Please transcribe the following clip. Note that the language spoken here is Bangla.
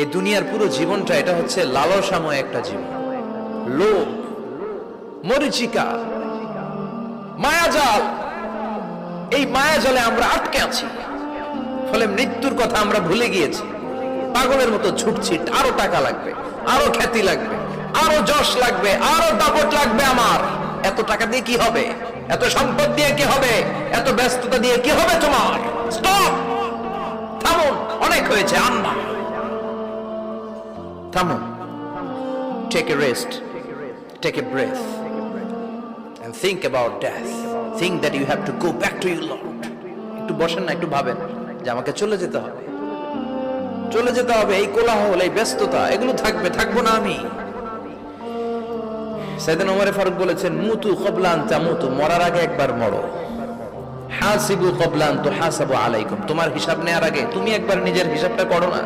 এই দুনিয়ার পুরো জীবনটা এটা হচ্ছে লালসাময় একটা জীবন, লোভ, মরিচিকা, মায়াজাল। এই মায়াজালে আমরা আটকে আছি, ফলে মৃত্যুর কথা আমরা ভুলে গিয়েছি। পাগলের মতো ছুটছি, আরো টাকা লাগবে, আরো খ্যাতি লাগবে, আরো যশ লাগবে, আরো দাপট লাগবে। আমার এত টাকা দিয়ে কি হবে? এত সম্পদ দিয়ে কি হবে? এত ব্যস্ততা দিয়ে কি হবে? তোমার স্টপ, থামুন, অনেক হয়েছে, আন্না, থামুন। Take a rest, take a breath and think about death. Think that you have to go back to your Lord. একটু বসেন না, একটু ভাবেন যে আমাকে চলে যেতে হবে, চলে যেতে হবে। এই কোলাহল, এই ব্যস্ততা, এগুলো থাকবে, থাকবো না আমি। সাইয়েদনা ওমর ফারুক বলেছেন, মুতু ক্বাবলা আন তামুতু, মরার আগে একবার মরো। হাসিবু ক্বাবলা আন তুহাসাবু আলাইকুম, তোমার হিসাব নেওয়ার আগে তুমি একবার নিজের হিসাবটা করো না।